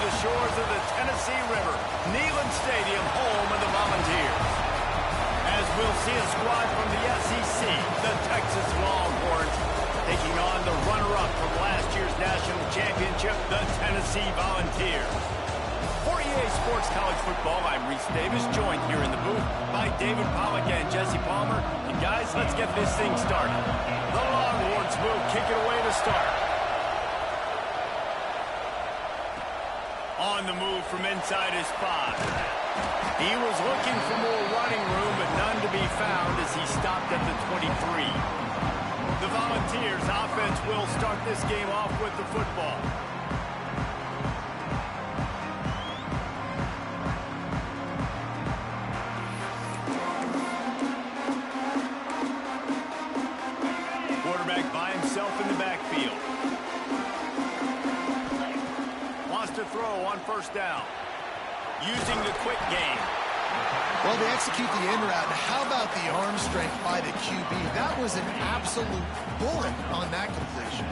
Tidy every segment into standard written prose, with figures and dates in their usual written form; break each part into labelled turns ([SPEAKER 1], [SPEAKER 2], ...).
[SPEAKER 1] the shores of the Tennessee River, Neyland Stadium, home of the Volunteers. As we'll see a squad from the SEC, the Texas Longhorns, taking on the runner-up from last year's national championship, the Tennessee Volunteers. For EA Sports College Football, I'm Reese Davis, joined here in the booth by David Pollack and Jesse Palmer. And guys, let's get this thing started. The Longhorns will kick it away to start. On the move from inside his 5. He was looking for more running room, but none to be found as he stopped at the 23. The Volunteers offense will start this game off with the football. Quarterback by himself in the backfield. Wants to throw on first down. Using the quick game.
[SPEAKER 2] Well, they execute the in route. How about the arm strength by the QB? That was an absolute bullet on that completion.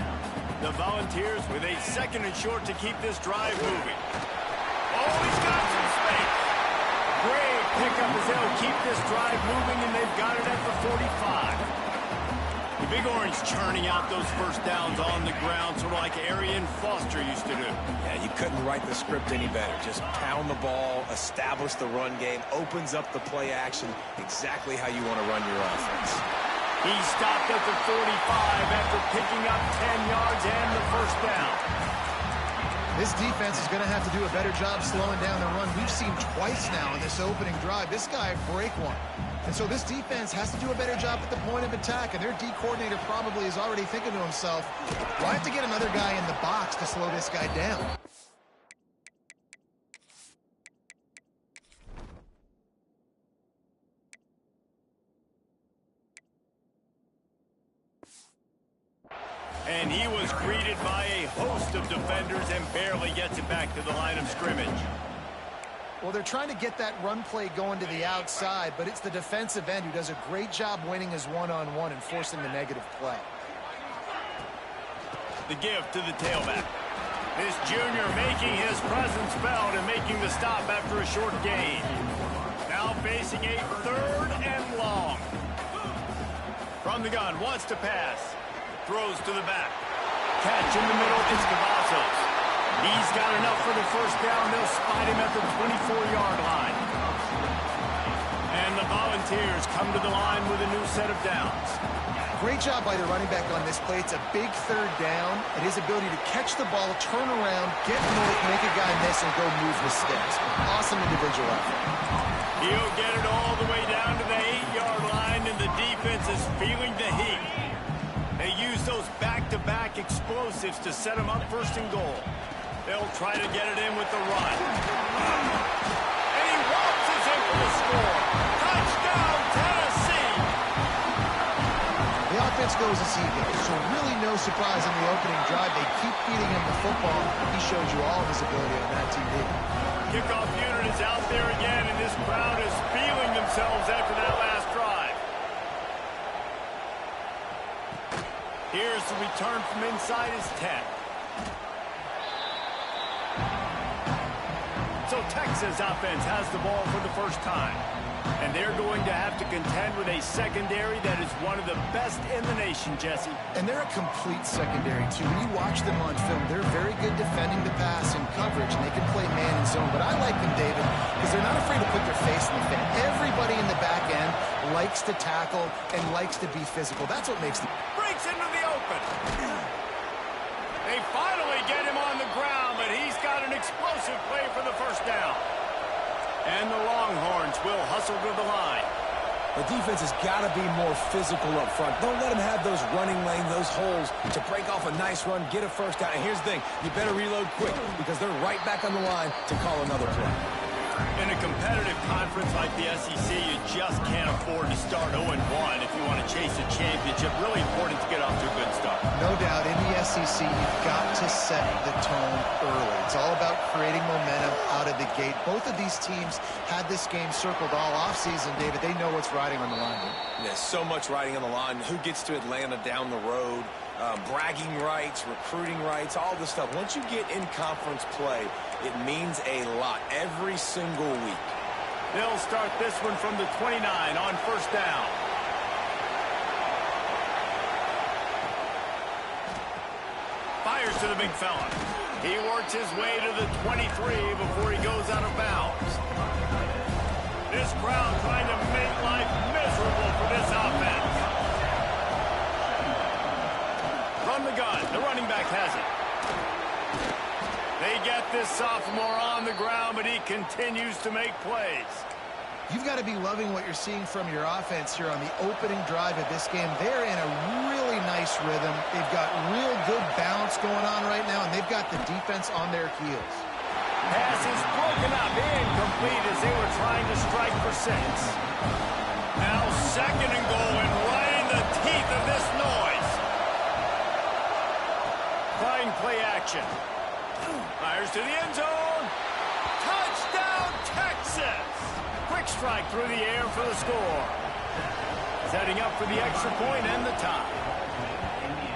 [SPEAKER 1] The Volunteers with a second and short to keep this drive moving. Oh, he's got some space. Great pickup as they'll keep this drive moving, and they've got it at the 45. The Big Orange churning out those first downs on the ground, sort of like Arian Foster used to do.
[SPEAKER 3] Yeah, you couldn't write the script any better. Just pound the ball, establish the run game, opens up the play action, exactly how you want to run your offense.
[SPEAKER 1] He stopped at the 45 after picking up 10 yards and the first down.
[SPEAKER 2] This defense is going to have to do a better job slowing down the run. We've seen twice now in this opening drive. This guy break one. And so this defense has to do a better job at the point of attack, and their D coordinator probably is already thinking to himself, do I have to get another guy in the box to slow this guy down?
[SPEAKER 1] And he was greeted by a host of defenders and barely gets it back to the line of scrimmage.
[SPEAKER 2] Well, they're trying to get that run play going to the outside, but it's the defensive end who does a great job winning his one-on-one and forcing the negative play.
[SPEAKER 1] The give to the tailback. This junior making his presence felt and making the stop after a short gain. Now facing a third and long. From the gun, wants to pass. Throws to the back. Catch in the middle, it's Cavazos. He's got enough for the first down. They'll spot him at the 24-yard line. And the Volunteers come to the line with a new set of downs.
[SPEAKER 2] Great job by the running back on this play. It's a big third down, and his ability to catch the ball, turn around, get north, make a guy miss, and go move the sticks. Awesome individual effort.
[SPEAKER 1] He'll get it all the way down to the 8-yard line, and the defense is feeling the heat. They use those back-to-back explosives to set them up first and goal. They'll try to get it in with the run. And he waltzes in for the score. Touchdown, Tennessee!
[SPEAKER 2] The offense goes as he goes, so really no surprise in the opening drive. They keep feeding him the football. He showed you all of his ability on that TV.
[SPEAKER 1] Kickoff unit is out there again, and this crowd is feeling themselves after that last drive. Here's the return from inside his 10. So Texas offense has the ball for the first time. And they're going to have to contend with a secondary that is one of the best in the nation, Jesse.
[SPEAKER 2] And they're a complete secondary, too. When you watch them on film, they're very good defending the pass and coverage, and they can play man and zone. But I like them, David, because they're not afraid to put their face in the fan. Everybody in the back end likes to tackle and likes to be physical. That's what makes them...
[SPEAKER 1] Breaks into the open. They finally get him on the ground, but he's got an explosive play for the first down. And the Longhorns will hustle to the line.
[SPEAKER 3] The defense has got to be more physical up front. Don't let them have those running lanes, those holes to break off a nice run, get a first down. And here's the thing, you better reload quick because they're right back on the line to call another play.
[SPEAKER 1] In a competitive conference like the SEC, you just can't afford to start 0-1 if you want to chase a championship. Really important to get off to a good start.
[SPEAKER 2] No doubt, in the SEC, you've got to set the tone early. It's all about creating momentum out of the gate. Both of these teams had this game circled all offseason, David. They know what's riding on the line.
[SPEAKER 3] There's so much riding on the line. Who gets to Atlanta down the road? Bragging rights, recruiting rights, all this stuff. Once you get in conference play, It means a lot every single week.
[SPEAKER 1] They'll start this one from the 29 on first down. Fires to the big fella. He works his way to the 23 before he goes out of bounds. This crowd trying to make life miserable for this offense. From the gun, the running back has it. They get this sophomore on the ground, but he continues to make plays.
[SPEAKER 2] You've got to be loving what you're seeing from your offense here on the opening drive of this game. They're in a really nice rhythm. They've got real good balance going on right now, and they've got the defense on their heels.
[SPEAKER 1] Pass is broken up, incomplete as they were trying to strike for 6. Now second and goal, and right in the teeth of this noise. Fine play action. Fires to the end zone. Touchdown, Texas! Quick strike through the air for the score. Setting up for the extra point and the tie.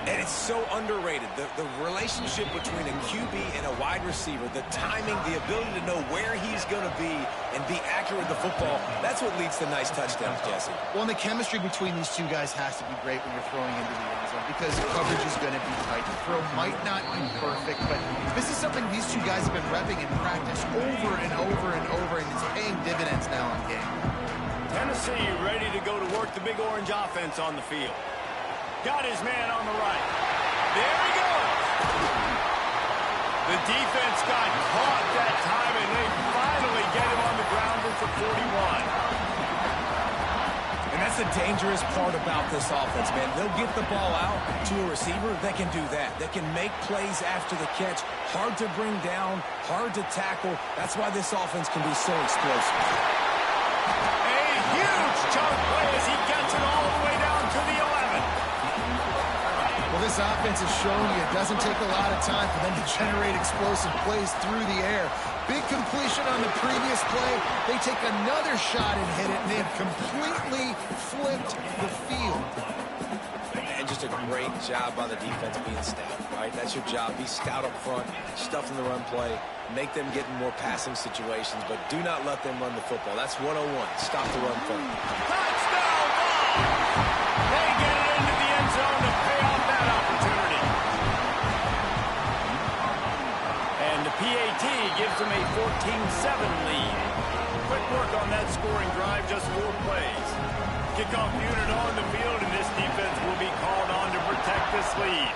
[SPEAKER 3] And it's so underrated. The relationship between a QB and a wide receiver, the timing, the ability to know where he's going to be and be accurate with the football, that's what leads to nice touchdowns, Jesse.
[SPEAKER 2] Well, and the chemistry between these two guys has to be great when you're throwing into the end zone because coverage is going to be tight. The throw might not be perfect, but this is something these two guys have been repping in practice over and over and over, and it's paying dividends now in game.
[SPEAKER 1] Tennessee ready to go to work the Big Orange offense on the field. Got his man on the right. There he goes. The defense got caught that time, and they finally get him on the ground for 41.
[SPEAKER 3] And that's the dangerous part about this offense, man. They'll get the ball out to a receiver. They can do that. They can make plays after the catch. Hard to bring down, hard to tackle. That's why this offense can be so explosive.
[SPEAKER 1] A huge chunk play as he gets it all the way down to the 11.
[SPEAKER 2] Well, this offense is showing you it doesn't take a lot of time for them to generate explosive plays through the air. Big completion on the previous play. They take another shot and hit it, and they have completely flipped the field.
[SPEAKER 3] And just a great job by the defense being stout, right? That's your job. Be stout up front, stuff in the run play, make them get in more passing situations, but do not let them run the football. That's 101. Stop the run play.
[SPEAKER 1] Touchdown ball! They get it into the end zone to pay off that opportunity. And the PAT gives them a 14-7 lead. Quick work on that scoring drive, just 4 plays. Kickoff unit on the field, and this defense will be called on to protect this lead.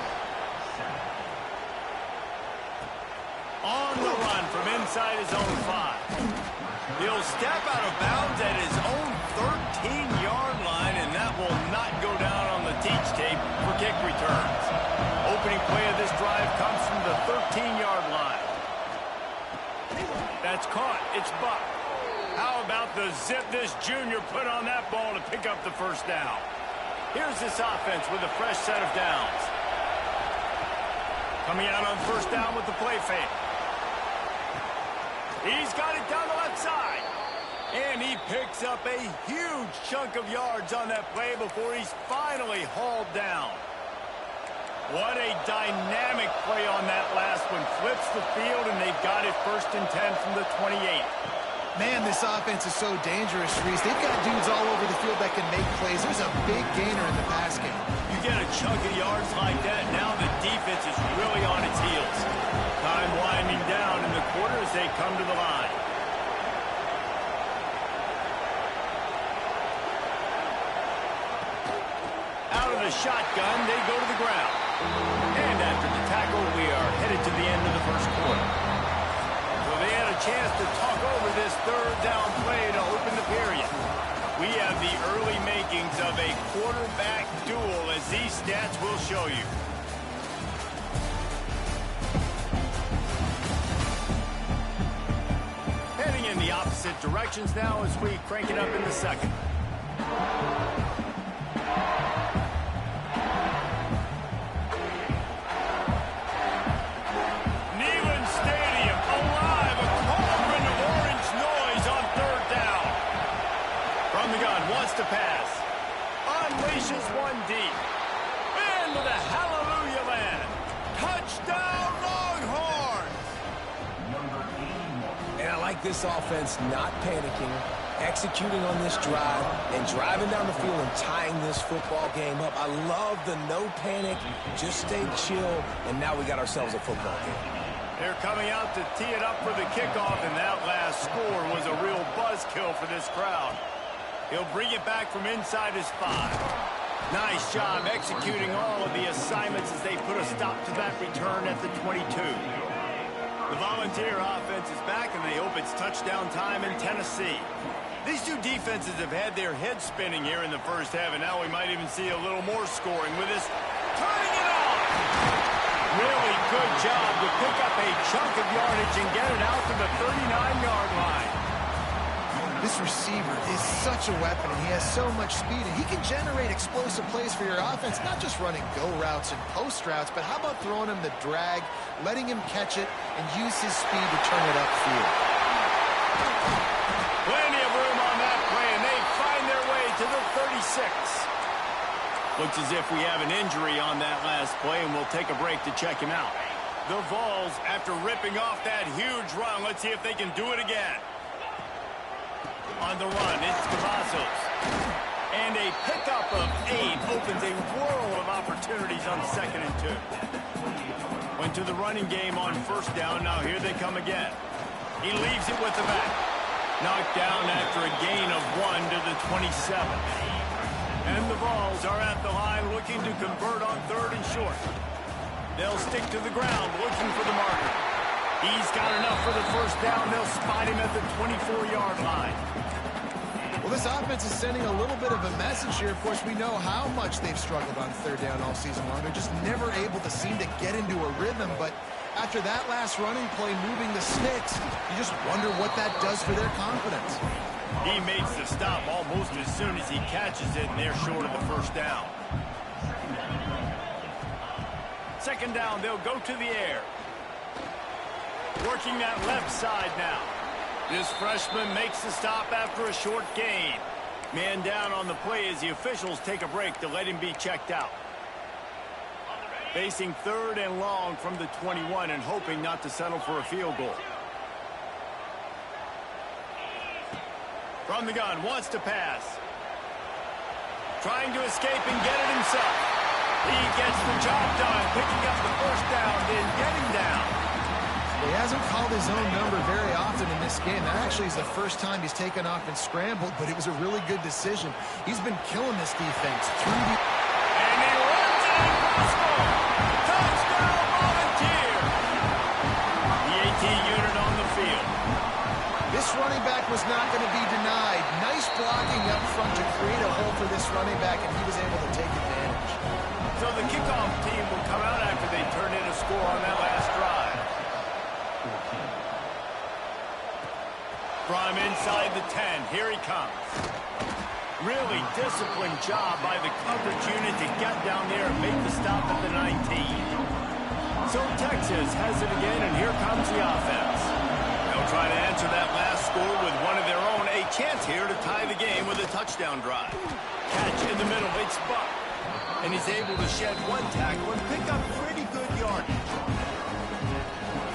[SPEAKER 1] On the run from inside his own 5. He'll step out of bounds at his own 13-yard line, and that will not go down on the teach tape for kick returns. Opening play of this drive comes from the 13-yard line. That's caught. It's Buck. How about the zip this junior put on that ball to pick up the first down? Here's this offense with a fresh set of downs. Coming out on first down with the play fake. He's got it down the left side. And he picks up a huge chunk of yards on that play before he's finally hauled down. What a dynamic play on that last one. Flips the field, and they've got it 1st and 10 from the 28.
[SPEAKER 2] Man, this offense is so dangerous, Reese. They've got dudes all over the field that can make plays. There's a big gainer in the pass game.
[SPEAKER 1] You get a chunk of yards like that, now the defense is really on its heels. Time winding down in the quarter as they come to the line. Out of the shotgun, they go to the ground. And after the tackle, we are headed to the end of the first quarter. So they had a chance to talk over this 3rd down play to open the period. We have the early makings of a quarterback duel, as these stats will show you. Heading in the opposite directions now as we crank it up in the second. Neyland Stadium alive, a cauldron of orange noise on 3rd down. From the gun, wants to pass. Unleashes one deep. Into the hallelujah land. Touchdown Longhorns!
[SPEAKER 3] this offense not panicking, executing on this drive, and driving down the field and tying this football game up. I love the no panic, just stay chill, and now we got ourselves a football game.
[SPEAKER 1] They're coming out to tee it up for the kickoff, and that last score was a real buzzkill for this crowd. He'll bring it back from inside his 5. Nice job executing all of the assignments as they put a stop to that return at the 22. The Volunteer offense is back, and they hope it's touchdown time in Tennessee. These two defenses have had their heads spinning here in the first half, and now we might even see a little more scoring with this turning it on. Really good job to pick up a chunk of yardage and get it out to the 39-yard line.
[SPEAKER 2] This receiver is such a weapon, and he has so much speed, and he can generate explosive plays for your offense, not just running go routes and post routes, but how about throwing him the drag, letting him catch it, and use his speed to turn it upfield.
[SPEAKER 1] Plenty of room on that play, and they find their way to the 36. Looks as if we have an injury on that last play, and we'll take a break to check him out. The Vols, after ripping off that huge run, let's see if they can do it again. On the run, it's Cavazos. And a pickup of 8 opens a world of opportunities on 2nd and 2. Went to the running game on 1st down. Now here they come again. He leaves it with the back. Knocked down after a gain of 1 to the 27. And the Vols are at the line looking to convert on 3rd and short. They'll stick to the ground looking for the marker. He's got enough for the 1st down. They'll spot him at the 24-yard line.
[SPEAKER 2] Well, this offense is sending a little bit of a message here. Of course, we know how much they've struggled on 3rd down all season long. They're just never able to seem to get into a rhythm. But after that last running play, moving the sticks, you just wonder what that does for their confidence.
[SPEAKER 1] He makes the stop almost as soon as he catches it, and they're short of the 1st down. 2nd down, they'll go to the air. Working that left side now. This freshman makes the stop after a short gain. Man down on the play as the officials take a break to let him be checked out. Facing 3rd and long from the 21 and hoping not to settle for a field goal. From the gun, wants to pass. Trying to escape and get it himself. He gets the job done, picking up the 1st down, then getting down.
[SPEAKER 2] He hasn't called his own number very often in this game. That actually is the first time he's taken off and scrambled, but it was a really good decision. He's been killing this defense through the...
[SPEAKER 1] And he runs it across goal. Touchdown, Volunteer. The AT unit on the field.
[SPEAKER 2] This running back was not going to be denied. Nice blocking up front to create a hole for this running back, and he was able to take advantage.
[SPEAKER 1] So the kickoff team will come out after they turn in a score on that last drive. From inside the 10, here he comes. Really disciplined job by the coverage unit to get down there and make the stop at the 19. So Texas has it again, and here comes the offense. They'll try to answer that last score with one of their own. A chance here to tie the game with a touchdown drive. Catch in the middle, it's Buck. And he's able to shed 1 tackle and pick up pretty good yardage.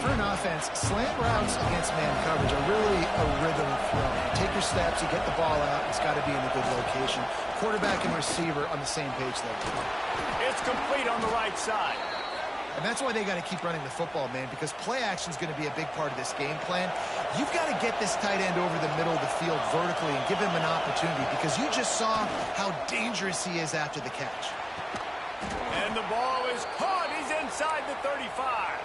[SPEAKER 2] For an offense, slant routes against man coverage are really a rhythm throw. You take your steps, you get the ball out, it's got to be in a good location. Quarterback and receiver on the same page there.
[SPEAKER 1] It's complete on the right side.
[SPEAKER 2] And that's why they got to keep running the football, man, because play action is going to be a big part of this game plan. You've got to get this tight end over the middle of the field vertically and give him an opportunity, because you just saw how dangerous he is after the catch.
[SPEAKER 1] And the ball is caught. He's inside the 35.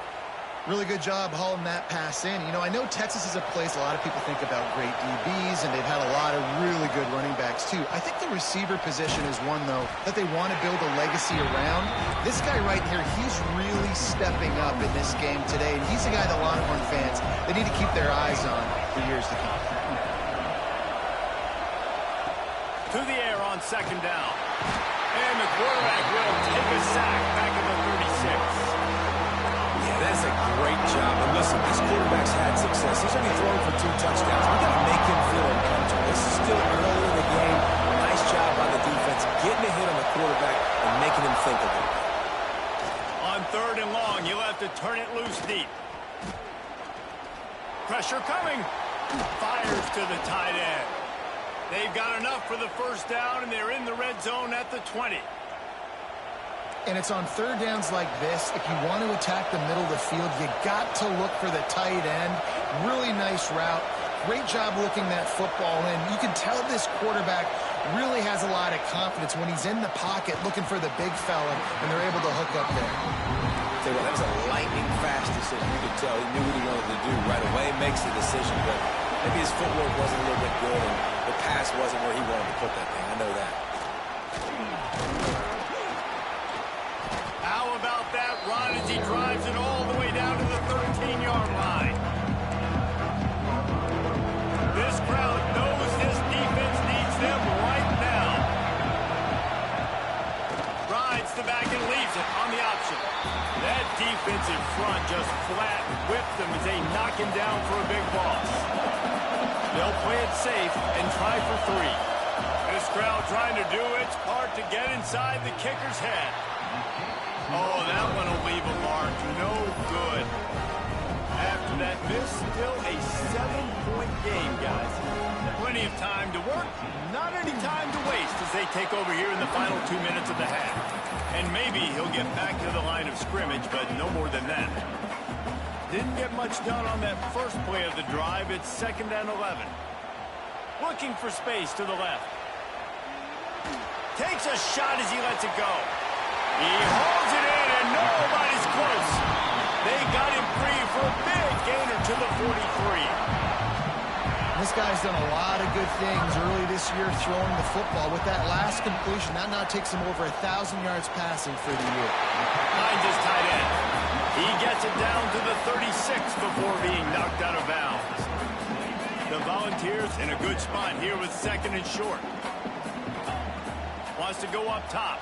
[SPEAKER 2] Really good job hauling that pass in. You know, I know Texas is a place a lot of people think about great DBs, and they've had a lot of really good running backs, too. I think the receiver position is one, though, that they want to build a legacy around. This guy right here, he's really stepping up in this game today, and he's the guy that Longhorn fans, they need to keep their eyes on for years to come.
[SPEAKER 1] To the air on 2nd down. And the quarterback will take a sack back in the 36.
[SPEAKER 3] That's a great job. And listen, this quarterback's had success. He's only thrown for 2 touchdowns. We got to make him feel uncomfortable. This is still early in the game. Nice job by the defense, getting a hit on the quarterback and making him think a little bit.
[SPEAKER 1] On 3rd and long, you'll have to turn it loose deep. Pressure coming. Fires to the tight end. They've got enough for the first down, and they're in the red zone at the 20.
[SPEAKER 2] And it's on third downs like this. If you want to attack the middle of the field, you got to look for the tight end. Really nice route. Great job looking that football in. You can tell this quarterback really has a lot of confidence when he's in the pocket looking for the big fella, and they're able to hook up there.
[SPEAKER 3] Tell you what, that was a lightning fast decision. You could tell he knew what he wanted to do right away, makes the decision, but maybe his footwork wasn't a little bit good, and the pass wasn't where he wanted to put that thing. I know that.
[SPEAKER 1] How about that run as he drives it all the way down to the 13-yard line? This crowd knows this defense needs them right now. Rides the back and leaves it on the option. That defensive front just flat whipped them as they knock him down for a big loss. They'll play it safe and try for 3. This crowd trying to do its part to get inside the kicker's head. Oh, that one will leave a mark. No good. After that miss, still a 7-point game, guys. Plenty of time to work, not any time to waste as they take over here in the final 2 minutes of the half. And maybe he'll get back to the line of scrimmage, but no more than that. Didn't get much done on that first play of the drive. It's 2nd and 11. Looking for space to the left. Takes a shot as he lets it go. He hauls it in, and nobody's close. They got him free for a big gainer to the 43.
[SPEAKER 2] This guy's done a lot of good things early this year throwing the football. With that last completion, that now takes him over 1,000 yards passing for the year.
[SPEAKER 1] Finds his tight end. He gets it down to the 36 before being knocked out of bounds. The Volunteers in a good spot here with 2nd and short. Wants to go up top.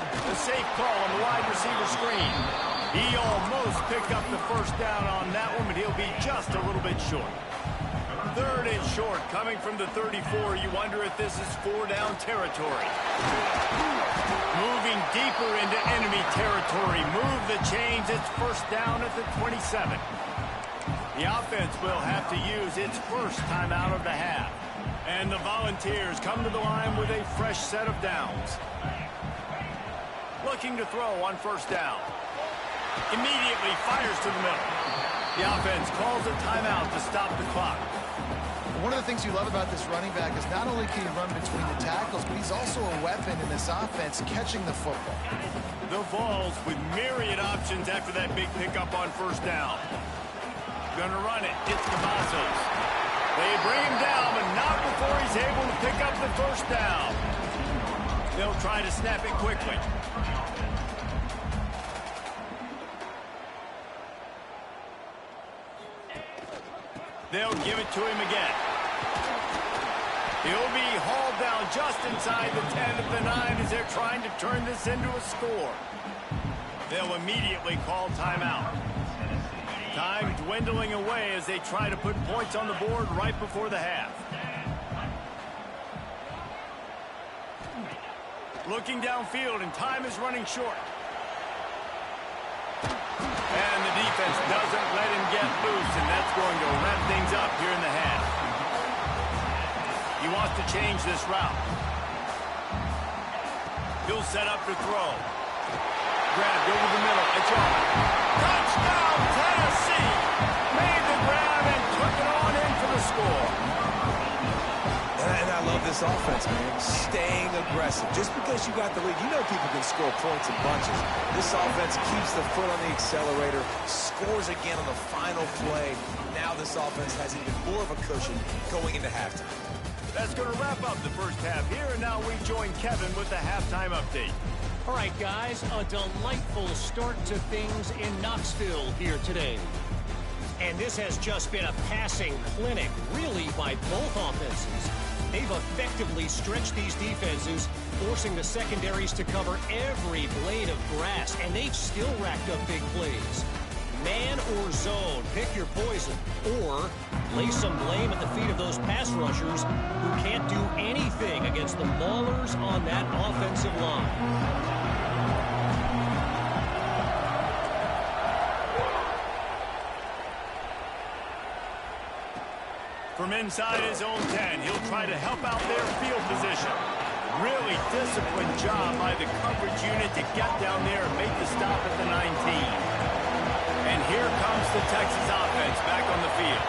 [SPEAKER 1] The safe call on the wide receiver screen. He almost picked up the first down on that one, but he'll be just a little bit short. 3rd and short coming from the 34. You wonder if this is 4-down territory. Moving deeper into enemy territory. Move the chains. It's 1st down at the 27. The offense will have to use its first timeout of the half. And the Volunteers come to the line with a fresh set of downs. Looking to throw on 1st down. Immediately fires to the middle. The offense calls a timeout to stop the clock.
[SPEAKER 2] One of the things you love about this running back is not only can he run between the tackles, but he's also a weapon in this offense catching the football.
[SPEAKER 1] The Vols with myriad options after that big pickup on 1st down. Gonna run it. It's Cavazos. They bring him down, but not before he's able to pick up the 1st down. They'll try to snap it quickly. They'll give it to him again. He'll be hauled down just inside the 10 of the 9 as they're trying to turn this into a score. They'll immediately call timeout. Time dwindling away as they try to put points on the board right before the half. Looking downfield, and time is running short. And the defense doesn't let him get loose, and that's going to wrap things up here in the half. He wants to change this route. He'll set up to throw. Grabbed over the middle. It's on. Touchdown, Tennessee! Made the grab and took it on in for the score.
[SPEAKER 3] And I love this offense, man. Staying aggressive. Just because you got the lead, you know people can score points in bunches. This offense keeps the foot on the accelerator, scores again on the final play. Now this offense has even more of a cushion going into halftime.
[SPEAKER 1] That's going to wrap up the first half here, and now we join Kevin with the halftime update.
[SPEAKER 4] All right, guys, a delightful start to things in Knoxville here today. And this has just been a passing clinic, really, by both offenses. They've effectively stretched these defenses, forcing the secondaries to cover every blade of grass, and they've still racked up big plays. Man or zone, pick your poison, or lay some blame at the feet of those pass rushers who can't do anything against the maulers on that offensive line.
[SPEAKER 1] From inside his own 10, he'll try to help out their field position. Really disciplined job by the coverage unit to get down there and make the stop at the 19. And here comes the Texas offense back on the field.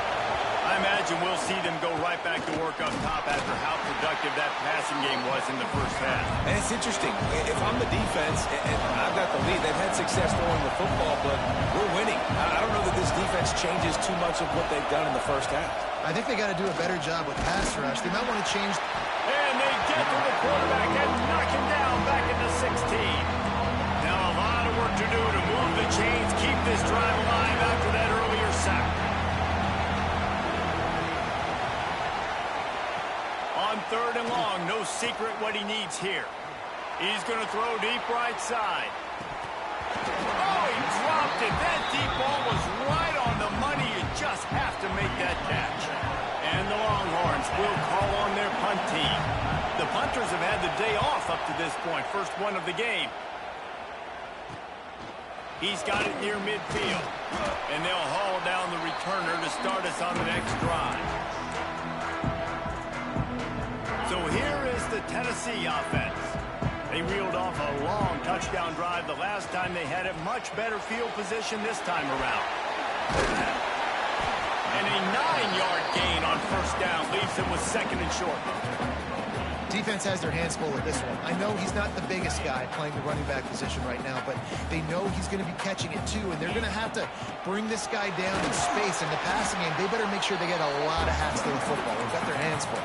[SPEAKER 1] I imagine we'll see them go right back to work up top after how productive that passing game was in the first half.
[SPEAKER 3] And it's interesting. If I'm the defense and I've got the lead, they've had success throwing the football, but we're winning. I don't know that this defense changes too much of what they've done in the first half.
[SPEAKER 2] I think they got to do a better job with pass rush. They might want to change.
[SPEAKER 1] And they get to the quarterback and knock him down back into 16. Now a lot of work to do to move the chains, keep this drive alive after that earlier sack. On 3rd and long, no secret what he needs here. He's going to throw deep right side. Oh, he dropped it. That deep ball was right on the money. You just have to make that catch. And the Longhorns will call on their punt team. The punters have had the day off up to this point. First one of the game. He's got it near midfield. And they'll haul down the returner to start us on the next drive. So here is the Tennessee offense. They reeled off a long touchdown drive the last time they had a much better field position this time around. And a 9-yard gain on first down leaves them with 2nd and short.
[SPEAKER 2] Defense has their hands full with this one. I know he's not the biggest guy playing the running back position right now, but they know he's going to be catching it too, and they're going to have to bring this guy down in space. In the passing game, they better make sure they get a lot of hats to the football. They've got their hands full.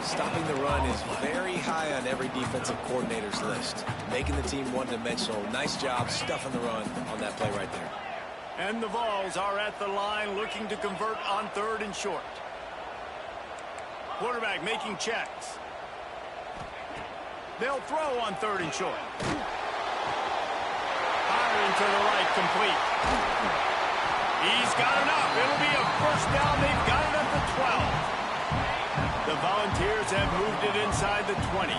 [SPEAKER 3] Stopping the run is very high on every defensive coordinator's list. Making the team one-dimensional. Nice job stuffing the run on that play right there.
[SPEAKER 1] And the Vols are at the line looking to convert on 3rd and short. Quarterback making checks. They'll throw on 3rd and short. Firing to the right, complete. He's got enough. It'll be a first down. They've got it at the 12. The Volunteers have moved it inside the 20.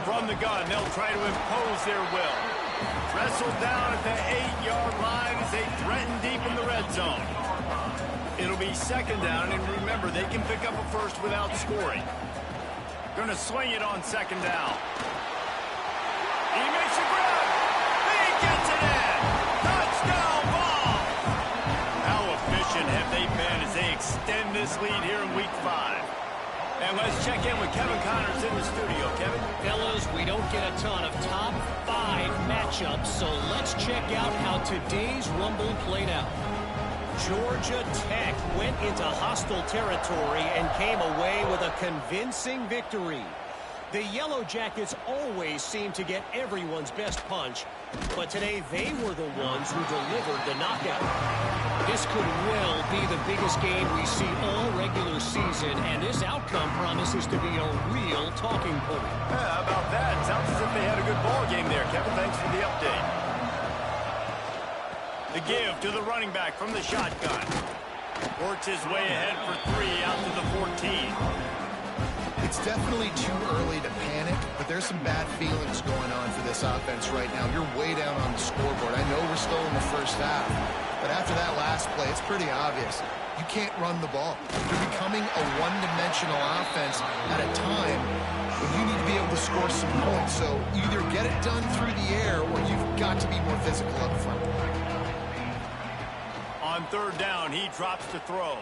[SPEAKER 1] From the gun, they'll try to impose their will. Wrestled down at the 8-yard line as they threaten deep in the red zone. It'll be 2nd down, and remember, they can pick up a first without scoring. Going to swing it on 2nd down. He makes a grab. He gets it in. Touchdown ball. How efficient have they been as they extend this lead here in Week 5? And let's check in with Kevin Connors in the studio. Kevin?
[SPEAKER 4] Fellas, we don't get a ton of top 5 matchups, so let's check out how today's Rumble played out. Georgia Tech went into hostile territory and came away with a convincing victory. The Yellow Jackets always seem to get everyone's best punch, but today they were the ones who delivered the knockout. This could well be the biggest game we see all regular season, and this outcome promises to be a real talking point.
[SPEAKER 1] How about that? Sounds as if they had a good ball game there. Kevin, thanks for the update. The give to the running back from the shotgun. Works his way ahead for 3 out to the 14.
[SPEAKER 2] It's definitely too early to panic, but there's some bad feelings going on for this offense right now. You're way down on the scoreboard. I know we're still in the first half, but after that last play, it's pretty obvious. You can't run the ball. You're becoming a one-dimensional offense at a time when you need to be able to score some points. So either get it done through the air or you've got to be more physical up front.
[SPEAKER 1] On 3rd down, he drops to throw.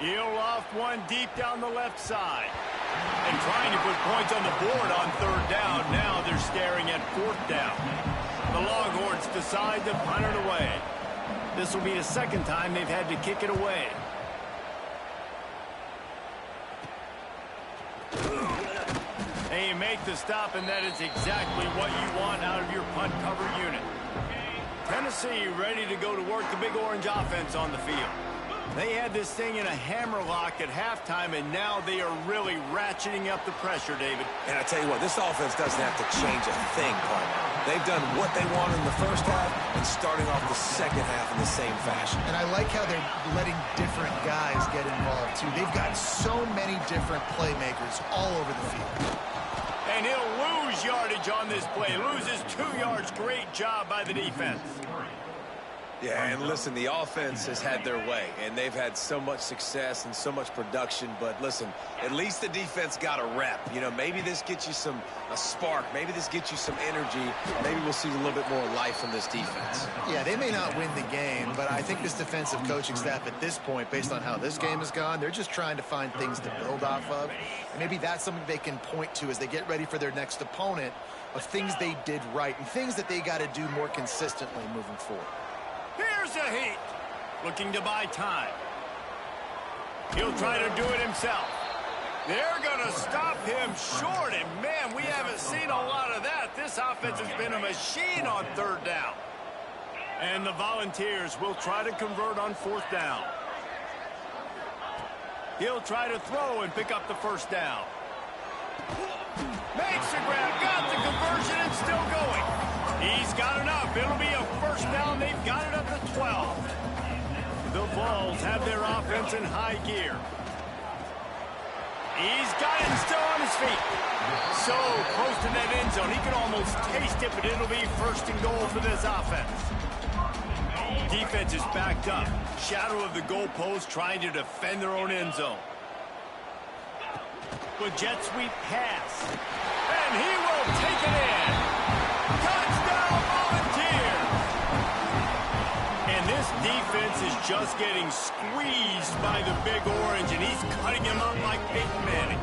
[SPEAKER 1] He'll loft one deep down the left side. And trying to put points on the board on 3rd down. Now they're staring at 4th down. The Longhorns decide to punt it away. This will be the 2nd time they've had to kick it away. And you make the stop, and that is exactly what you want out of your punt cover unit. Tennessee ready to go to work the Big Orange offense on the field. They had this thing in a hammerlock at halftime, and now they are really ratcheting up the pressure, David.
[SPEAKER 3] And I tell you what, this offense doesn't have to change a thing, partner. They've done what they wanted in the first half and starting off the second half in the same fashion.
[SPEAKER 2] And I like how they're letting different guys get involved, too. They've got so many different playmakers all over the field.
[SPEAKER 1] And he'll lose yardage on this play. Loses 2 yards. Great job by the defense.
[SPEAKER 3] Yeah, and listen, the offense has had their way, and they've had so much success and so much production. But listen, at least the defense got a rep. You know, maybe this gets you a spark. Maybe this gets you some energy. Maybe we'll see a little bit more life from this defense.
[SPEAKER 2] Yeah, they may not win the game, but I think this defensive coaching staff at this point, based on how this game has gone, they're just trying to find things to build off of. And maybe that's something they can point to as they get ready for their next opponent, of things they did right and things that they got to do more consistently moving forward.
[SPEAKER 1] Here's a heat. Looking to buy time. He'll try to do it himself. They're going to stop him short, and man, we haven't seen a lot of that. This offense has been a machine on third down. And the Volunteers will try to convert on fourth down. He'll try to throw and pick up the first down. Makes the grab, got the conversion, and still going. He's got enough. It'll be a first down. They've got it up to 12. The Vols have their offense in high gear. He's got it and still on his feet. So close to that end zone. He can almost taste it, but it'll be first and goal for this offense. Defense is backed up. Shadow of the goalpost trying to defend their own end zone. With jet sweep pass. And he will take it in. Touchdown Volunteers! And this defense is just getting squeezed by the Big Orange, and he's cutting him up like Peyton Manning.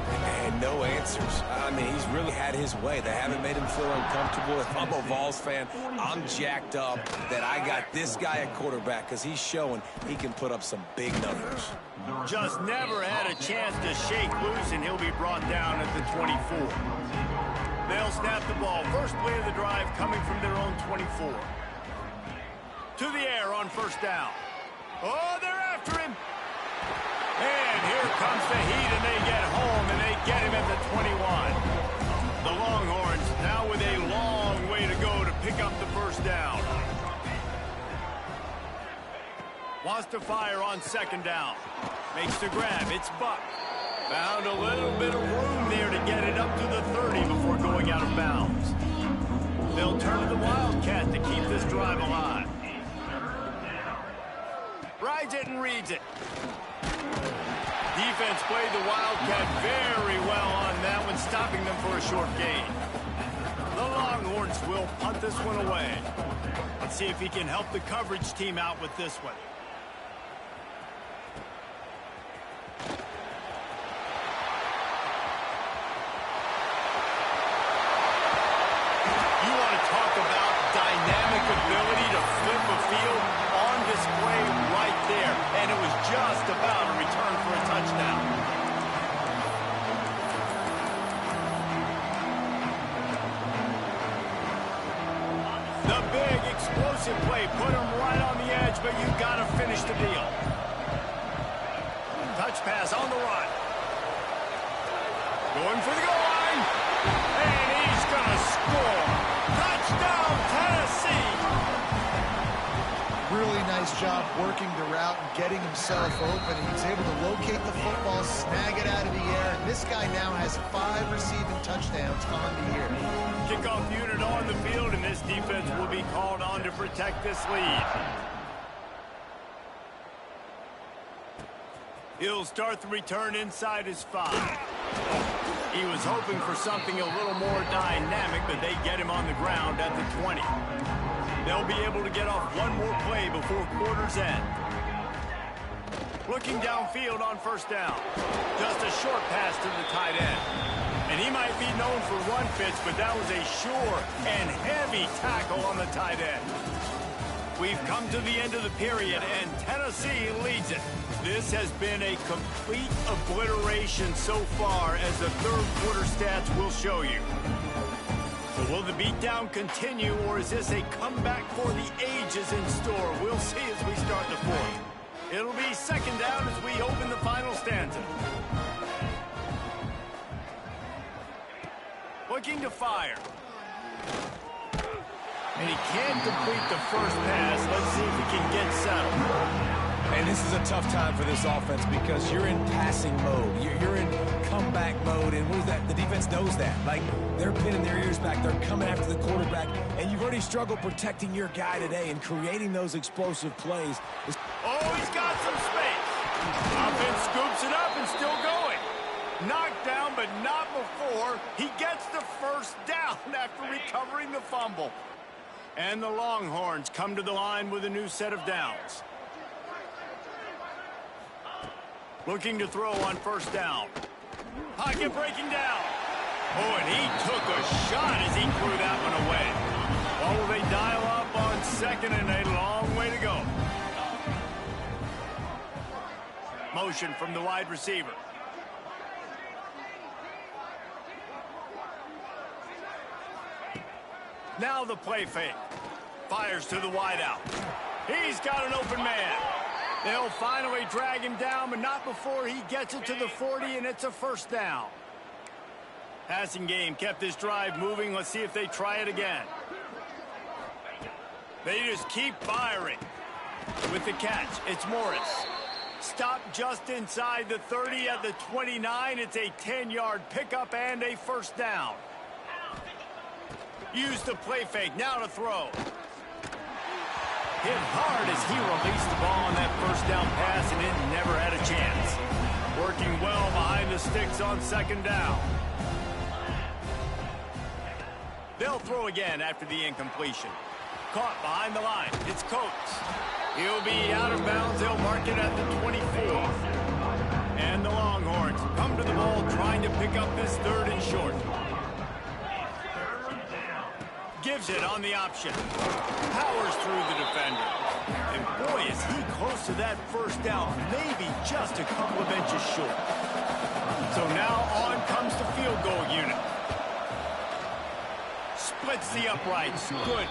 [SPEAKER 3] And no answers. I mean, he's really had his way. They haven't made him feel uncomfortable. If I'm a Vols fan, I'm jacked up that I got this guy at quarterback because he's showing he can put up some big numbers.
[SPEAKER 1] Just never had a chance to shake loose, and he'll be brought down at the 24. They'll snap the ball. First play of the drive coming from their own 24. To the air on first down. Oh, they're after him. And here comes the heat, and they get home, and they get him at the 21. The Longhorns now with a long way to go to pick up the first down. Wants to fire on second down. Makes the grab. It's Buck. Found a little bit of room there to get it up to the 30 before going out of bounds. They'll turn to the Wildcat to keep this drive alive. Rides it and reads it. Defense played the Wildcat very well on that one, stopping them for a short gain. The Longhorns will punt this one away. Let's see if he can help the coverage team out with this one. You want to talk about dynamic ability to flip a field on display right there. And it was just about a return for a touchdown. The big explosive play put him right on the edge, but you got to finish the deal. Touch pass on the run. Going for the goal line. And he's going to score. Touchdown, Tennessee.
[SPEAKER 2] Really nice job working the route and getting himself open. He's able to locate the football, snag it out of the air. And this guy now has 5 receiving touchdowns on the year.
[SPEAKER 1] Kickoff unit on the field, and this defense will be called on to protect this lead. He'll start the return inside his 5. He was hoping for something a little more dynamic, but they get him on the ground at the 20. They'll be able to get off one more play before quarter's end. Looking downfield on first down. Just a short pass to the tight end. And he might be known for run fits, but that was a sure and heavy tackle on the tight end. We've come to the end of the period, and Tennessee leads it. This has been a complete obliteration so far, as the third quarter stats will show you. So will the beatdown continue, or is this a comeback for the ages in store? We'll see as we start the fourth. It'll be second down as we open the final stanza. Looking to fire. And he can't complete the first pass. Let's see if he can get settled.
[SPEAKER 3] And this is a tough time for this offense because you're in passing mode. You're in comeback mode. And what is that? The defense defense knows that. Like, they're pinning their ears back. They're coming after the quarterback. And you've already struggled protecting your guy today and creating those explosive plays.
[SPEAKER 1] Oh, he's got some space. Offense scoops it up and still going. Knocked down, but not before he gets the first down after recovering the fumble. And the Longhorns come to the line with a new set of downs. Looking to throw on first down. Pocket breaking down. Oh, and he took a shot as he threw that one away. Oh, they dial up on second and a long way to go. Motion from the wide receiver. Now the play fake. Fires to the wideout. He's got an open man. They'll finally drag him down, but not before he gets it to the 40, and it's a first down. Passing game kept this drive moving. Let's see if they try it again. They just keep firing. With the catch, it's Morris. Stopped just inside the 30 at the 29. It's a 10-yard pickup and a first down. Use the play fake. Now to throw. Hit hard as he released the ball on that first down pass, and it never had a chance. Working well behind the sticks on second down. They'll throw again after the incompletion. Caught behind the line. It's Coates. He'll be out of bounds. They'll mark it at the 24. And the Longhorns come to the ball trying to pick up this third and short. Gives it on the option. Powers through the defender. And boy, is he close to that first down. Maybe just a couple of inches short. So now on comes the field goal unit. Splits the uprights. Good.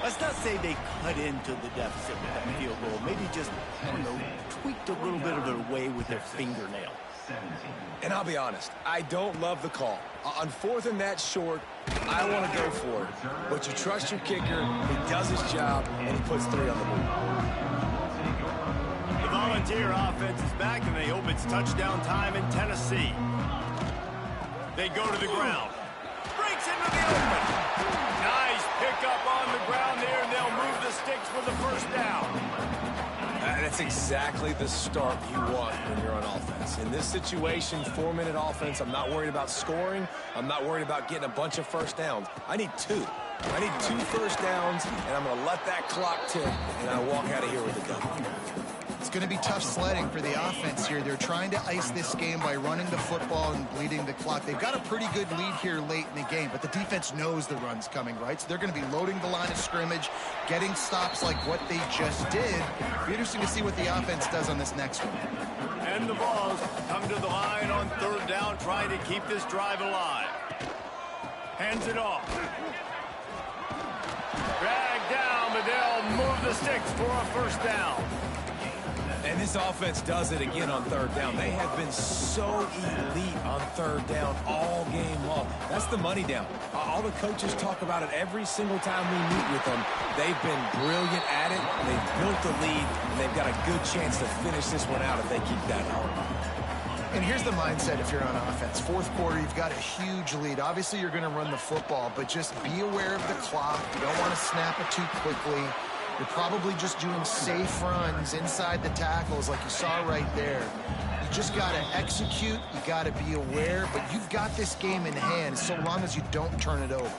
[SPEAKER 1] Let's not say they cut into the deficit with that field goal. Maybe just, I don't know, tweaked a little bit of their way with their fingernail.
[SPEAKER 3] And I'll be honest, I don't love the call. On fourth and that short, I want to go for it. But you trust your kicker, he does his job, and he puts 3 on the board.
[SPEAKER 1] The Volunteer offense is back, and they hope it's touchdown time in Tennessee. They go to the ground. Breaks into the open. Nice pickup on the ground there, and they'll move the sticks for the first down.
[SPEAKER 3] That's exactly the start you want when you're on offense. In this situation, 4-minute offense, I'm not worried about scoring. I'm not worried about getting a bunch of first downs. I need 2. I need 2 first downs, and I'm going to let that clock tick, and I walk out of here with a dub.
[SPEAKER 2] It's going to be tough sledding for the offense here. They're trying to ice this game by running the football and bleeding the clock. They've got a pretty good lead here late in the game, but the defense knows the run's coming, right? So they're going to be loading the line of scrimmage, getting stops like what they just did. It'll be interesting to see what the offense does on this next one.
[SPEAKER 1] And the Vols come to the line on third down, trying to keep this drive alive. Hands it off. Drag down, but they'll move the sticks for a first down.
[SPEAKER 3] And this offense does it again on third down. They have been so elite on third down all game long. That's the money down. All the coaches talk about it every single time we meet with them. They've been brilliant at it. They've built the lead, and they've got a good chance to finish this one out if they keep that up.
[SPEAKER 2] And here's the mindset if you're on offense. Fourth quarter, you've got a huge lead. Obviously, you're going to run the football, but just be aware of the clock. You don't want to snap it too quickly. You're probably just doing safe runs inside the tackles like you saw right there. You just got to execute. You got to be aware, but you've got this game in hand so long as you don't turn it over.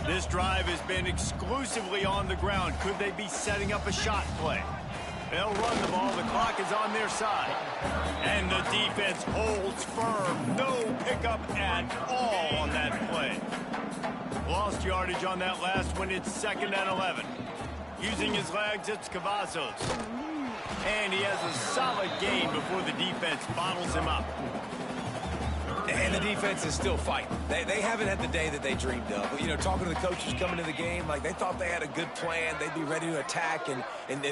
[SPEAKER 1] This drive has been exclusively on the ground. Could they be setting up a shot play? They'll run the ball. The clock is on their side. And the defense holds firm. No pickup at all on that play. Lost yardage on that last one. It's 2nd and 11. Using his legs, it's Cavazos. And he has a solid gain before the defense bottles him up.
[SPEAKER 3] And the defense is still fighting. They haven't had the day that they dreamed of. But, you know, talking to the coaches coming to the game, like they thought they had a good plan. They'd be ready to attack and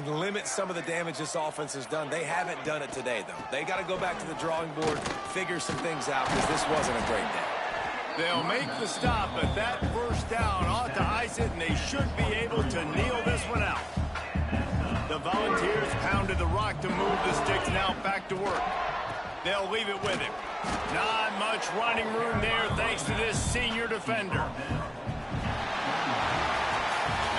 [SPEAKER 3] limit some of the damage this offense has done. They haven't done it today, though. They got to go back to the drawing board, figure some things out, because this wasn't a great day.
[SPEAKER 1] They'll make the stop, but that first down ought to ice it, and they should be able to kneel this one out. The Volunteers pounded the rock to move the sticks, now back to work. They'll leave it with him. Not much running room there thanks to this senior defender.